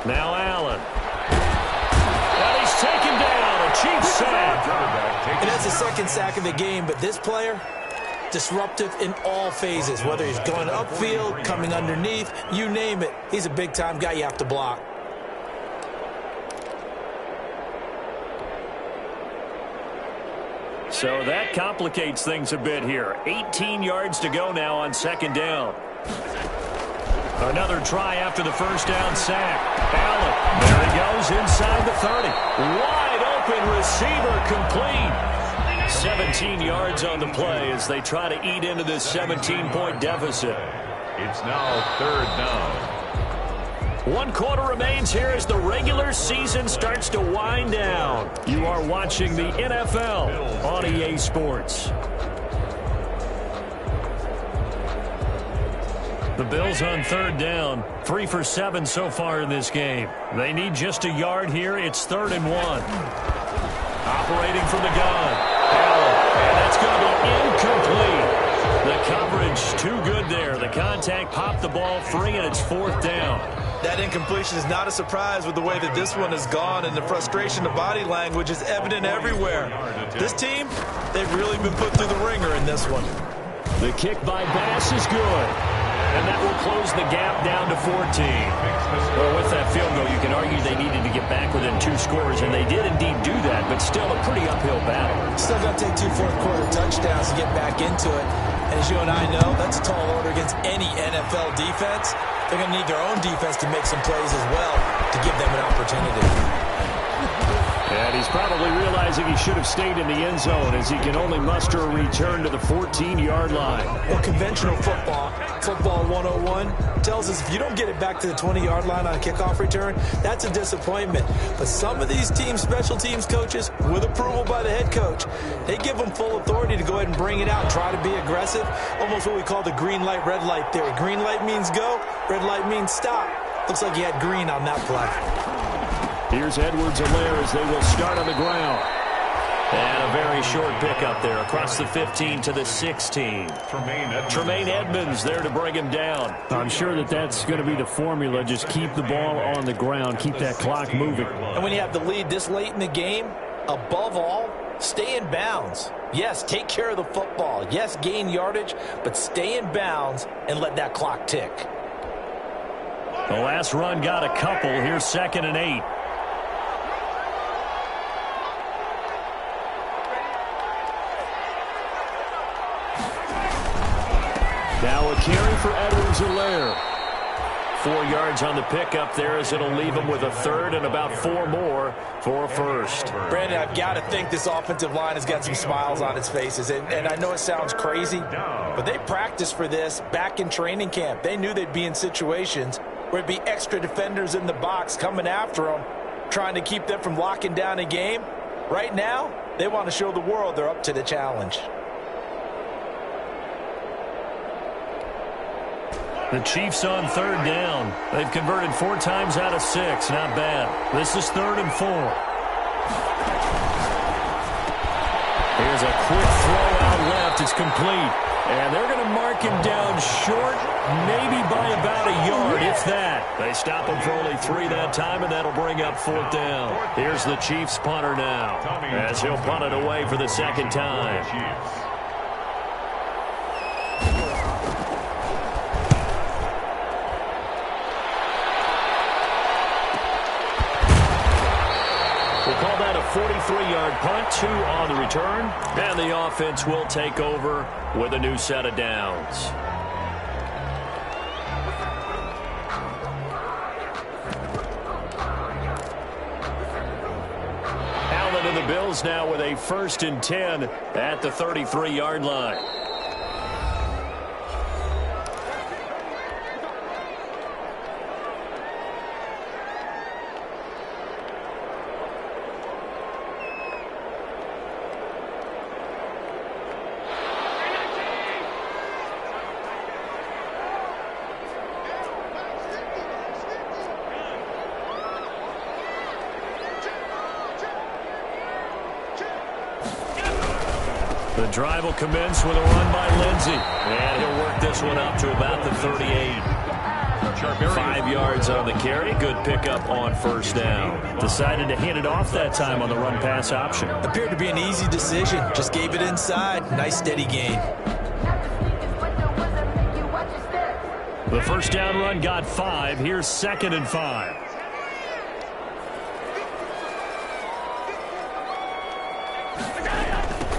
Now Allen. And he's taken down. A Chiefs sack. And that's the 2nd sack of the game, but this player, disruptive in all phases, whether he's going upfield, coming underneath, you name it. He's a big-time guy you have to block. So that complicates things a bit here. 18 yards to go now on 2nd down. Another try after the first down sack. Allen, there he goes inside the 30. Wide open receiver complete. 17 yards on the play as they try to eat into this 17-point deficit. It's now 3rd down. 1 quarter remains here as the regular season starts to wind down. You are watching the NFL on EA Sports. The Bills on 3rd down, 3 for 7 so far in this game. They need just a yard here. It's 3rd and 1. Operating from the gun. Allen, and that's going to be incomplete. The coverage too good there. The contact popped the ball free, and it's 4th down. That incompletion is not a surprise with the way that this one has gone, and the frustration, the body language is evident everywhere. This team, they've really been put through the ringer in this one. The kick by Bass is good. And that will close the gap down to 14. Well, with that field goal, you can argue they needed to get back within 2 scores, and they did indeed do that, but still a pretty uphill battle. Still got to take 2 fourth-quarter touchdowns to get back into it. And as you and I know, that's a tall order against any NFL defense. They're going to need their own defense to make some plays as well to give them an opportunity. And he's probably realizing he should have stayed in the end zone as he can only muster a return to the 14-yard line. Well, conventional football 101, tells us if you don't get it back to the 20-yard line on a kickoff return, that's a disappointment. But some of these teams, special teams coaches, with approval by the head coach, they give them full authority to go ahead and bring it out and try to be aggressive. Almost what we call the green light, red light theory. Green light means go, red light means stop. Looks like he had green on that play. Here's Edwards-Helaire as they will start on the ground. And a very short pickup there across the 15 to the 16. Tremaine Edmonds there to bring him down. I'm sure that that's going to be the formula. Just keep the ball on the ground. Keep that clock moving. And when you have the lead this late in the game, above all, stay in bounds. Yes, take care of the football. Yes, gain yardage, but stay in bounds and let that clock tick. The last run got a couple. Here's 2nd and 8. Now a carry for Edwards-Helaire. 4 yards on the pickup there, as it'll leave them with a third and about 4 more for a first. Brandon, I've got to think this offensive line has got some smiles on its faces. And I know it sounds crazy, but they practiced for this back in training camp. They knew they'd be in situations where there'd be extra defenders in the box coming after them, trying to keep them from locking down a game. Right now, they want to show the world they're up to the challenge. The Chiefs on third down. They've converted 4 times out of 6. Not bad. This is 3rd and 4. Here's a quick throw out left. It's complete. And they're going to mark him down short, maybe by about a yard, if that. They stop him for only 3 that time, and that'll bring up 4th down. Here's the Chiefs punter now, as he'll punt it away for the 2nd time. We'll call that a 43-yard punt, 2 on the return, and the offense will take over with a new set of downs. Allen and the Bills now with a 1st and 10 at the 33-yard line. The drive will commence with a run by Lindsey. And he'll work this one up to about the 38. 5 yards on the carry. Good pickup on 1st down. Decided to hand it off that time on the run-pass option. Appeared to be an easy decision. Just gave it inside. Nice steady gain. The 1st down run got 5. Here's 2nd and 5.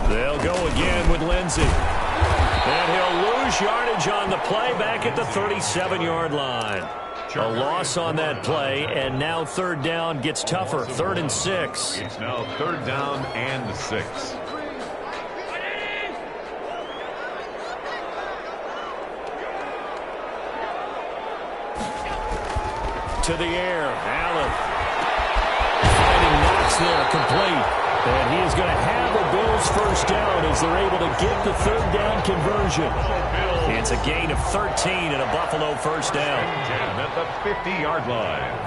They'll go again with Lindsey. And he'll lose yardage on the play back at the 37-yard line. A loss on that play, and now 3rd down gets tougher. 3rd and 6. It's now 3rd down and 6. To the air, Allen. Finding Knox there, complete. And he is going to have the Bills 1st down as they're able to get the 3rd down conversion. It's a gain of 13 and a Buffalo 1st down. 10 at the 50-yard line.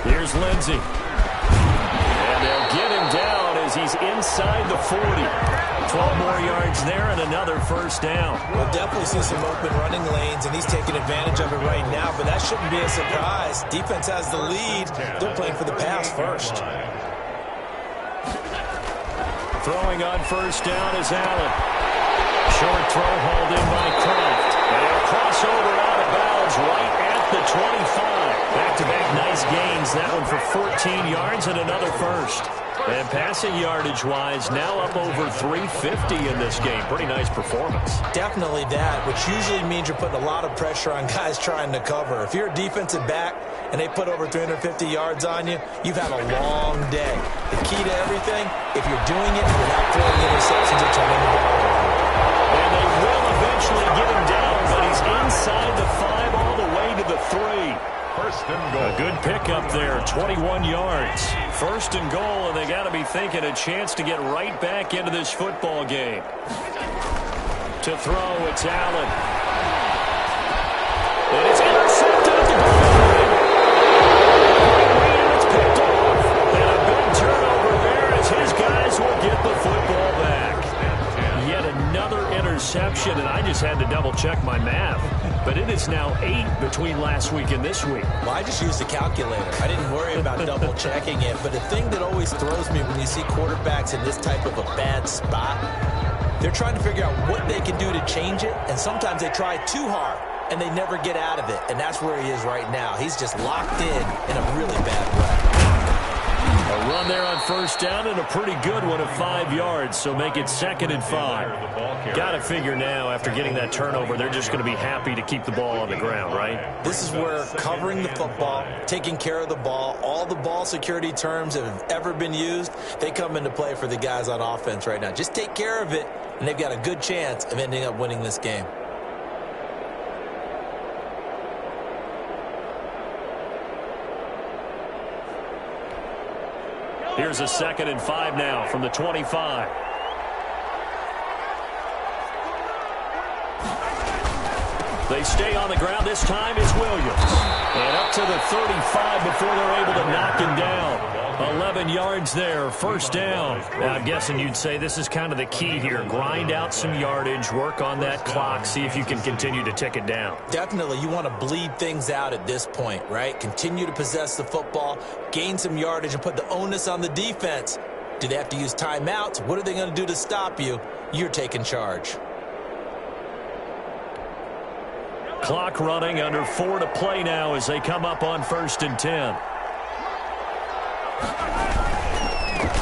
Here's Lindsey. And they'll get him down as he's inside the 40. 12 more yards there and another 1st down. We'll definitely see some open running lanes, and he's taking advantage of it right now, but that shouldn't be a surprise. Defense has the lead. They're playing for the pass first. Throwing on 1st down is Allen. Short throw hauled in by Kraft. And a crossover out of bounds right at the 25. Back-to-back nice gains. That one for 14 yards and another 1st. And passing yardage-wise, now up over 350 in this game. Pretty nice performance. Definitely that, which usually means you're putting a lot of pressure on guys trying to cover. If you're a defensive back and they put over 350 yards on you, you've had a long day. The key to everything, if you're doing it without throwing interceptions or turning the ball over. And they will eventually get him down, but he's inside the 5 all the way to the 3. 1st and goal. A good pickup there, 21 yards. 1st and goal, and they got to be thinking a chance to get right back into this football game. To throw, it's Allen. And it's intercepted at the goal line. It's picked off. And a big turnover there as his guys will get the football back. Yet another interception, and I just had to double-check my math. But it is now 8 between last week and this week. Well, I just used a calculator. I didn't worry about double-checking it. But the thing that always throws me when you see quarterbacks in this type of a bad spot, they're trying to figure out what they can do to change it. And sometimes they try too hard, and they never get out of it. And that's where he is right now. He's just locked in a really bad way. A run there on first down and a pretty good one of 5 yards, so make it 2nd and 5. Got to figure now after getting that turnover, they're just going to be happy to keep the ball on the ground, right? This is where covering the football, taking care of the ball, all the ball security terms that have ever been used, they come into play for the guys on offense right now. Just take care of it, and they've got a good chance of ending up winning this game. Here's a 2nd and 5 now from the 25. They stay on the ground. This time it's Williams. And up to the 35 before they're able to knock him down. 11 yards there, first down. Now, I'm guessing you'd say this is kind of the key here. Grind out some yardage, work on that clock, see if you can continue to tick it down. Definitely, you want to bleed things out at this point, right? Continue to possess the football, gain some yardage, and put the onus on the defense. Do they have to use timeouts? What are they going to do to stop you? You're taking charge. Clock running, under 4 to play now as they come up on 1st and 10.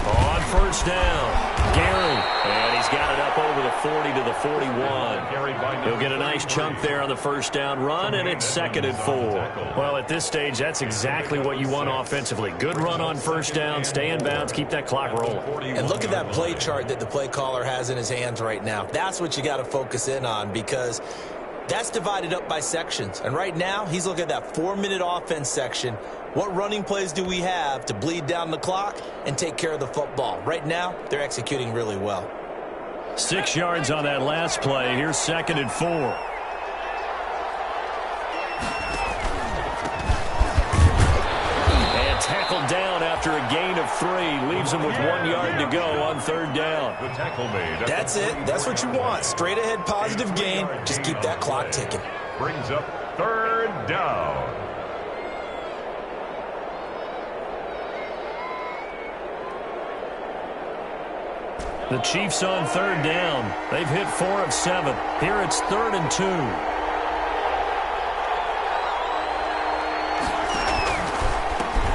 On first down, Gary, and he's got it up over the 40 to the 41. He'll get a nice chunk there on the first down run, and it's 2nd and 4. Well, at this stage, that's exactly what you want offensively. Good run on first down, stay in bounds, keep that clock rolling. And look at that play chart that the play caller has in his hands right now. That's what you got to focus in on, because that's divided up by sections. And right now, he's looking at that 4-minute offense section. What running plays do we have to bleed down the clock and take care of the football? Right now, they're executing really well. 6 yards on that last play. Here's 2nd and 4. And tackled down after a gain of 3. Leaves him with 1 yard to go on 3rd down. The tackle made. That's it. That's what you want. Straight ahead positive gain. Just keep that clock ticking. Brings up 3rd down. The Chiefs on 3rd down. They've hit 4 of 7. Here it's 3rd and 2.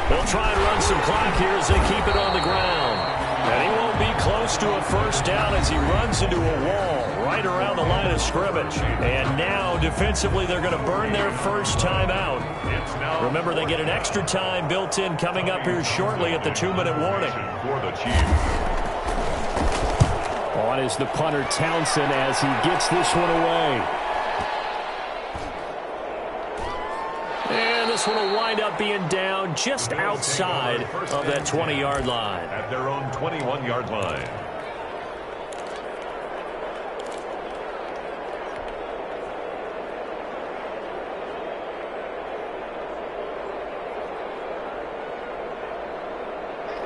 They'll try and run some clock here as they keep it on the ground. And he won't be close to a first down as he runs into a wall right around the line of scrimmage. And now, defensively, they're going to burn their first time out. Remember, they get an extra time built in coming up here shortly at the 2-minute warning. For the Chiefs. On is the punter, Townsend, as he gets this one away. And this one will wind up being down just outside of that 20-yard line. At their own 21-yard line.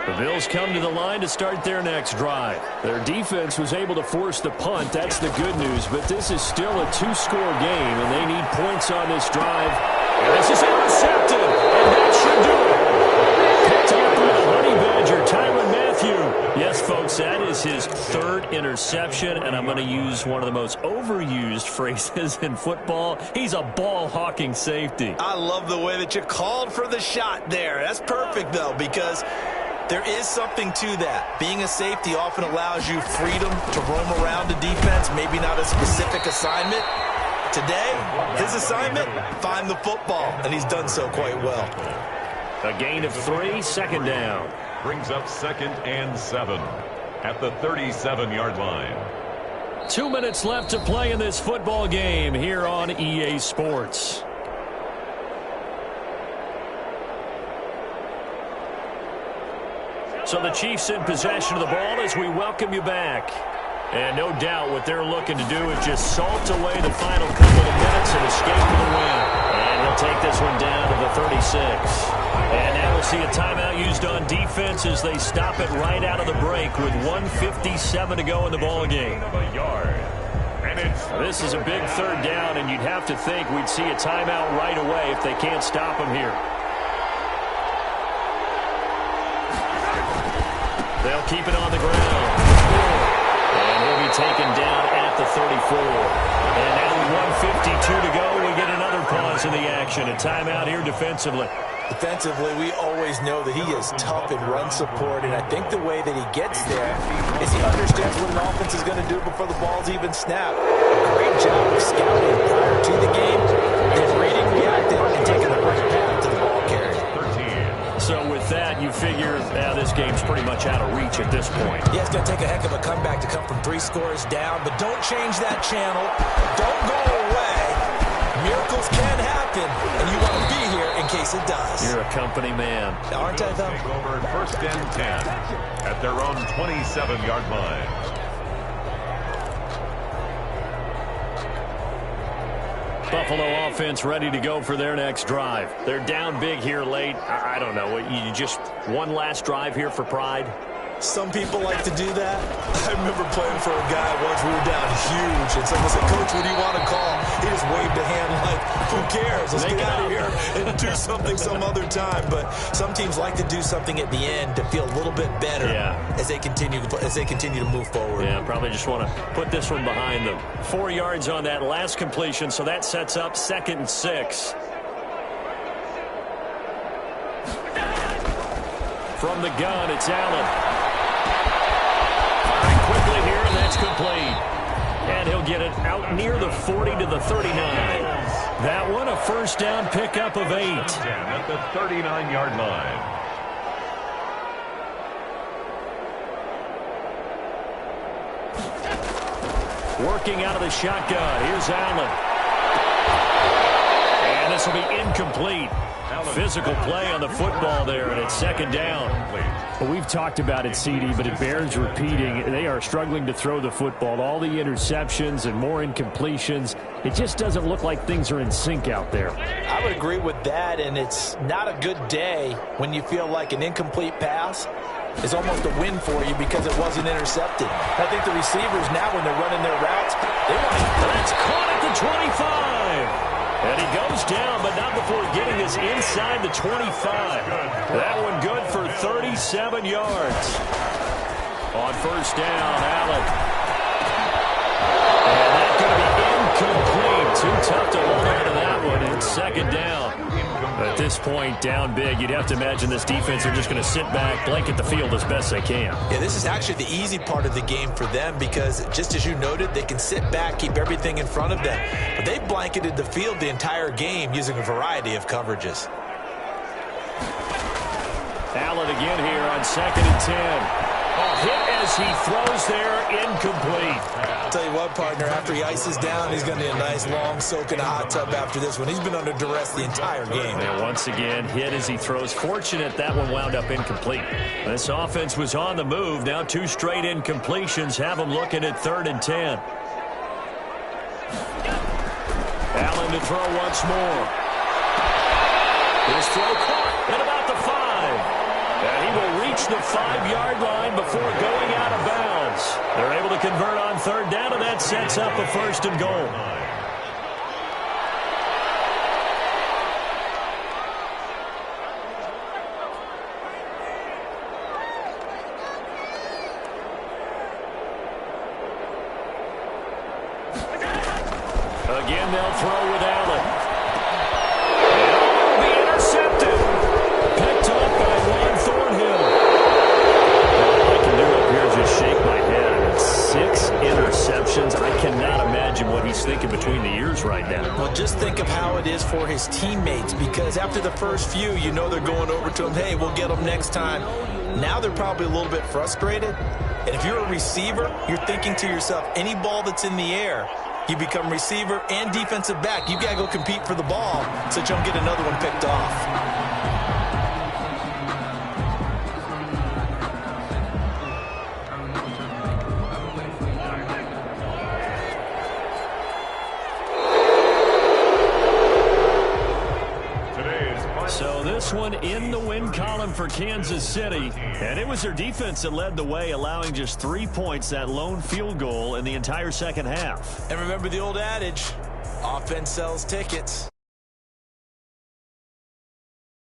The Bills come to the line to start their next drive. Their defense was able to force the punt. That's the good news. But this is still a 2-score game, and they need points on this drive. And this is intercepted, and that should do it. Picked up with a honey badger, Tyrann Mathieu. Yes, folks, that is his 3rd interception, and I'm going to use one of the most overused phrases in football. He's a ball-hawking safety. I love the way that you called for the shot there. That's perfect, though, because there is something to that. Being a safety often allows you freedom to roam around the defense, maybe not a specific assignment. Today, his assignment, find the football, and he's done so quite well. A gain of 3, 2nd down. Brings up 2nd and 7 at the 37-yard line. 2 minutes left to play in this football game here on EA Sports. So the Chiefs in possession of the ball as we welcome you back. And no doubt what they're looking to do is just salt away the final couple of minutes and escape to the win. And he'll take this one down to the 36. And now we'll see a timeout used on defense as they stop it right out of the break with 1:57 to go in the ball game. This is a big 3rd down, and you'd have to think we'd see a timeout right away if they can't stop him here. They'll keep it on the ground. And he'll be taken down at the 34. And now with 1:52 to go, we get another pause in the action. A timeout here defensively. Defensively, we always know that he is tough in run support, and I think the way that he gets there is he understands what an offense is going to do before the ball's even snapped. Great job of scouting prior to the game, then reading, reacting, and taking the right path to the ball carrier. So with that, you figure this game's pretty much out of reach at this point. Yeah, it's going to take a heck of a comeback to come from 3 scores down, but don't change that channel. Don't go away. Miracles can happen, and you want to be here in case it does. You're a company man. Aren't I, though? Take over first and 10 at their own 27-yard line. Buffalo offense ready to go for their next drive. They're down big here late. I don't know. You just one last drive here for pride? Some people like to do that. I remember playing for a guy once. We were down huge, and someone said, "Coach, what do you want to call?" He just waved a hand like, "Who cares? Let's get out of here and do something some other time." But some teams like to do something at the end to feel a little bit better as they continue to move forward. Yeah, probably just want to put this one behind them. 4 yards on that last completion, so that sets up 2nd and 6. From the gun, it's Allen. Quickly here, and that's complete. And he'll get it out near the 40 to the 39. That one, a first down pickup of 8. At the 39-yard line. Working out of the shotgun. Here's Allen. And this will be incomplete. Physical play on the football there, and it's 2nd down. Well, we've talked about it, CD, but it bears repeating. They are struggling to throw the football. All the interceptions and more incompletions. It just doesn't look like things are in sync out there. I would agree with that, and it's not a good day when you feel like an incomplete pass is almost a win for you because it wasn't intercepted. I think the receivers now, when they're running their routes, they want to... That's caught at the 25. And he goes down, but not before getting this inside the 25. That one good for 37 yards. On first down, Allen. And that's going to be incomplete. Too tough to hold on to that one. It's 2nd down. At this point, down big, you'd have to imagine this defense are just going to sit back, blanket the field as best they can. Yeah, this is actually the easy part of the game for them because, just as you noted, they can sit back, keep everything in front of them. But they blanketed the field the entire game using a variety of coverages. Allen again here on 2nd and 10. Hit as he throws there, incomplete. I'll tell you what, partner, after he ices down, he's going to need a nice long soak in a hot tub after this one. He's been under duress the entire game. And once again, hit as he throws. Fortunate that one wound up incomplete. This offense was on the move. Now 2 straight incompletions have them looking at 3rd and 10. Allen to throw once more. His throw caught at about the 5. And he will reach the 5-yard line before going out of bounds. They're able to convert on 3rd down, and that sets up a 1st and goal. Again, they'll throw with Allen. And be intercepted. Picked up by Juan Thornhill. All I can do up here is just shake my head. I mean, 6 interceptions. I cannot imagine what he's thinking between the ears right now. Well, just think of how it is for his teammates, because after the first few, you know they're going over to him, hey, we'll get them next time. Now they're probably a little bit frustrated. And if you're a receiver, you're thinking to yourself, any ball that's in the air, you become receiver and defensive back. You got to go compete for the ball so that you don't get another one picked off. This one in the win column for Kansas City, and it was their defense that led the way, allowing just 3 points, that lone field goal in the entire second half. And remember the old adage, offense sells tickets.